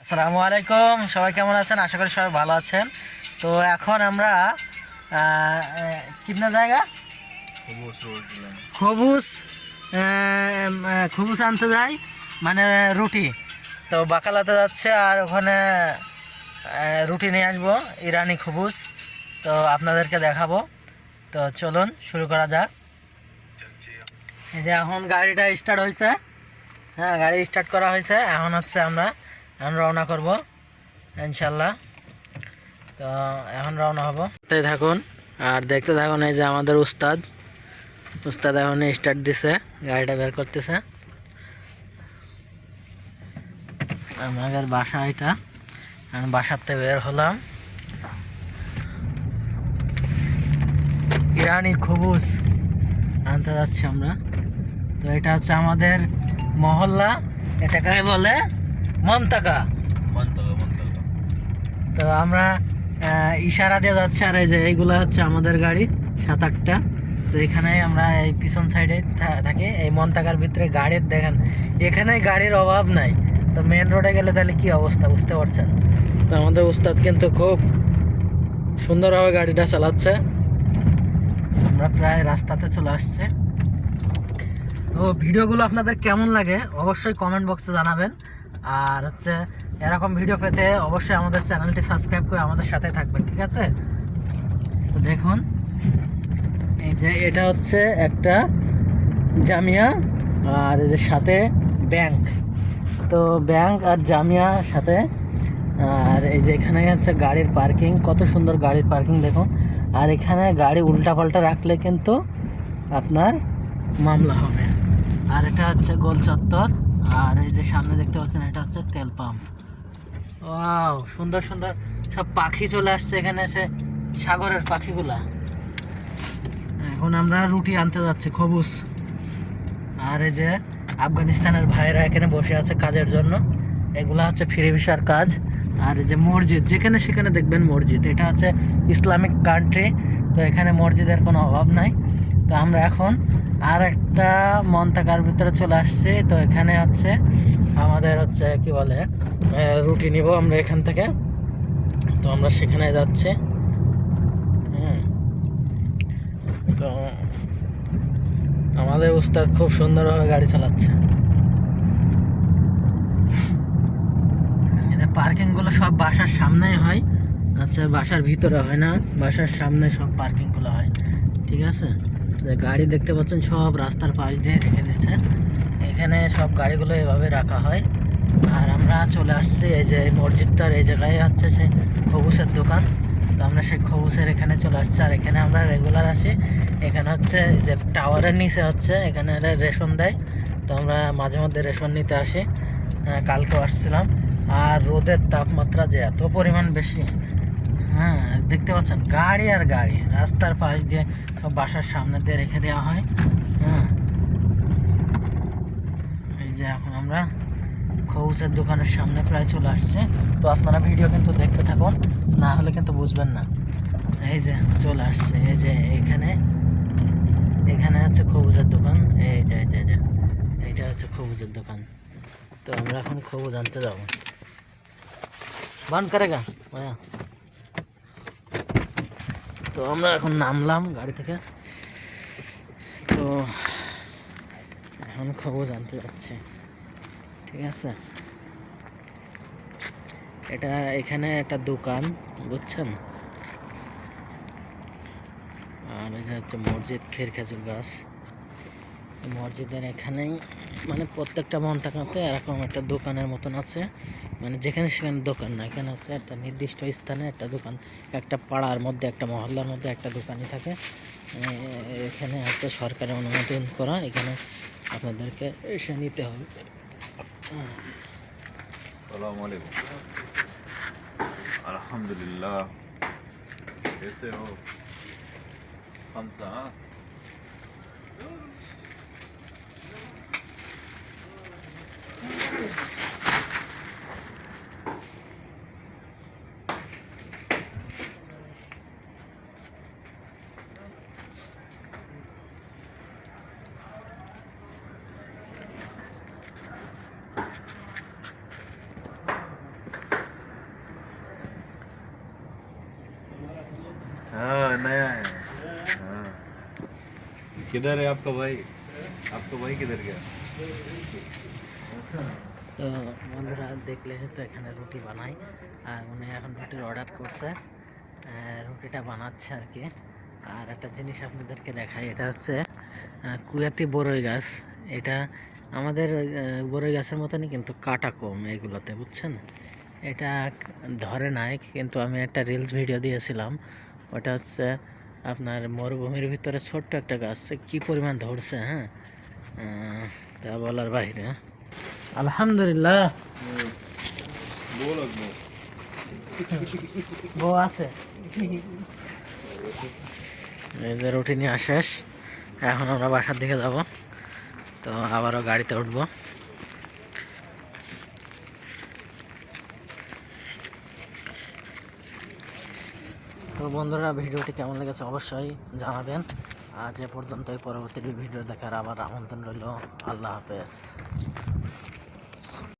আসসালামু আলাইকুম, সবাই কেমন আছেন? আশা করি সবাই ভালো আছেন। তো এখন আমরা কিতনা জায়গা খবুস খবুস আনতে যাই, মানে রুটি। তো বাকালাতে যাচ্ছে আর ওখানে রুটি নিয়ে আসবো, ইরানি খবুস। তো আপনাদেরকে দেখাবো। তো চলুন শুরু করা যাক। এই যে এখন গাড়িটা স্টার্ট হয়েছে। হ্যাঁ, গাড়ি স্টার্ট করা হয়েছে। এখন হচ্ছে আমরা রওনা করব ইনশাল্লাহ। তো এখন রওনা হব। থাকুন আর দেখতে থাকুন। এই যে আমাদের উস্তাদ এখন স্টার্ট দিছে, গাড়িটা বের করতেছে। আমাদের বাসা এটা, আমি বাসাতে বের হলাম। ইরানি খবুস আনতে যাচ্ছি আমরা। তো এটা হচ্ছে আমাদের মহল্লা, এটাকে বলে মন্তাকা। তো আমরা ইশারা দিয়ে যাচ্ছি। আর এই যে এইগুলা হচ্ছে আমাদের গাড়ি, 7-8টা। তো এখানে আমরা এই পিছন সাইডে থাকি। এই মন্তাকার ভিতরে গাড়ির দেখেন, এখানে গাড়ির অভাব নাই। তো মেন রোডে গেলে তাহলে কি অবস্থা বুঝতে পারছেন। তো আমাদের উস্তাদ কিন্তু খুব সুন্দরভাবে গাড়িটা চালাচ্ছে। আমরা প্রায় রাস্তাতে চলে আসছে। তো ভিডিওগুলো আপনাদের কেমন লাগে অবশ্যই কমেন্ট বক্সে জানাবেন। আর হচ্ছে এরকম ভিডিও পেতে অবশ্যই আমাদের চ্যানেলটি সাবস্ক্রাইব করে আমাদের সাথে থাকবেন, ঠিক আছে? তো দেখুন, এই যে এটা হচ্ছে একটা জামিয়া, আর এই যে সাথে ব্যাংক। তো ব্যাংক আর জামিয়া সাথে। আর এই যে এখানে হচ্ছে গাড়ির পার্কিং, কত সুন্দর গাড়ির পার্কিং দেখুন। আর এখানে গাড়ি উল্টাপাল্টা রাখলে কিন্তু আপনার মামলা হবে। আর এটা হচ্ছে গোল চত্বর। আর এই যে সামনে দেখতে পাচ্ছেন, এটা হচ্ছে তেল পাম্প। ওয়াও, সুন্দর সুন্দর সব পাখি চলে আসছে এখানে, এসে সাগরের পাখিগুলা। এখন আমরা রুটি আনতে যাচ্ছি, খবুস। আর এই যে আফগানিস্তানের ভাইরা এখানে বসে আছে কাজের জন্য। এগুলা হচ্ছে ফ্রি ভিসার কাজ। আর এই যে মসজিদ, যেখানে সেখানে দেখবেন মসজিদ। এটা হচ্ছে ইসলামিক কান্ট্রি, তো এখানে মসজিদের কোনো অভাব নাই। তো আমরা এখন আর একটা মন্তাকার ভিতরে চলে আসছি। তো এখানে হচ্ছে আমাদের হচ্ছে কি বলে রুটি নিব আমরা এখান থেকে। তো আমরা সেখানে যাচ্ছি। তো আমাদের উস্তাদ খুব সুন্দরভাবে গাড়ি চালাচ্ছে। পার্কিংগুলো সব বাসার সামনেই হয়। আচ্ছা, বাসার ভিতরে হয় না, বাসার সামনে সব পার্কিংগুলো হয়, ঠিক আছে? গাড়ি দেখতে পাচ্ছেন সব রাস্তার পাশ দিয়ে রেখে দিচ্ছে। এখানে সব গাড়িগুলো এভাবে রাখা হয়। আর আমরা চলে আসছি এই যে মসজিদটার এই জায়গায় হচ্ছে সেই খবুসের দোকান। তো আমরা সেই খবুসের এখানে চলে আসছি। আর এখানে আমরা রেগুলার আসি। এখানে হচ্ছে যে টাওয়ারের নিচে হচ্ছে এখানে রেশন দেয়। তো আমরা মাঝে মধ্যে রেশন নিতে আসি। কালকেও আসছিলাম। আর রোদের তাপমাত্রা যে এত পরিমাণ বেশি, হ্যাঁ দেখতে পাচ্ছেন গাড়ি আর গাড়ি রাস্তার পাশ দিয়ে সব বাসার সামনে দিয়ে রেখে দেওয়া হয়। হ্যাঁ, এই যে এখন আমরা খবুসের দোকানের সামনে প্রায় চলে আসছে। তো আপনারা ভিডিও কিন্তু দেখতে থাকুন, না হলে কিন্তু বুঝবেন না। এই যে চলে আসছে, এই যে এখানে হচ্ছে খবুজের দোকান। এই যে এইটা হচ্ছে খবুজের দোকান। তো আমরা এখন খবুজ আনতে যাবো। বন্ধ করেগা ভাইয়া। তো আমরা এখন নামলাম গাড়ি থেকে। তো এখন খবুজ আনতে যাচ্ছি, ঠিক আছে? এটা এখানে একটা দোকান, বুঝছেন? আর এই যে হচ্ছে মসজিদ, খেজুর গাছ। মসজিদের এখানেই মানে প্রত্যেকটা মন্তাকাতে এরকম একটা দোকানের মতন আছে। মানে যেখানে সেখানে দোকান না, এখানে হচ্ছে একটা নির্দিষ্ট স্থানে একটা দোকান। একটা পাড়ার মধ্যে, একটা মহল্লার মধ্যে একটা দোকানই থাকে। এখানে হচ্ছে সরকারের অনুমোদন করা। এখানে আপনাদেরকে এসে নিতে হবে। अस्सलाम वालेकुम। अल्हम्दुलिल्लाह। कैसे हो? हमसा हाँ नया है हाँ किधर है आपका भाई किधर गया তো বন্ধুরা দেখলে তো এখানে রুটি বানাই আর উনি এখন রুটির অর্ডার করছে রুটিটা বানাচ্ছে আর কি। আর একটা জিনিস আপনাদেরকে দেখাই, এটা হচ্ছে কুয়াতি বড়ই গাছ। এটা আমাদের বড়ই গাছের মতনই, কিন্তু কাটা কম এগুলোতে, বুঝছেন। এটা ধরে নাই, কিন্তু আমি একটা রিলস ভিডিও দিয়েছিলাম। ওটা হচ্ছে আপনার মরুভূমির ভিতরে ছোট্ট একটা গাছ, কি পরিমাণ ধরছে, হ্যাঁ তা বলার বাইরে। আলহামদুলিল্লাহ বউ আছে। এই যে রুটি নিয়ে শেষ, এখন আমরা বাসার দিকে যাব। তো আবারও গাড়িতে উঠবো। তো বন্ধুরা, ভিডিওটি কেমন লেগেছে অবশ্যই জানাবেন। আজ এ পর্যন্তই, পরবর্তী ভিডিও দেখার আবার আমন্ত্রণ রইল। আল্লাহ হাফেজ।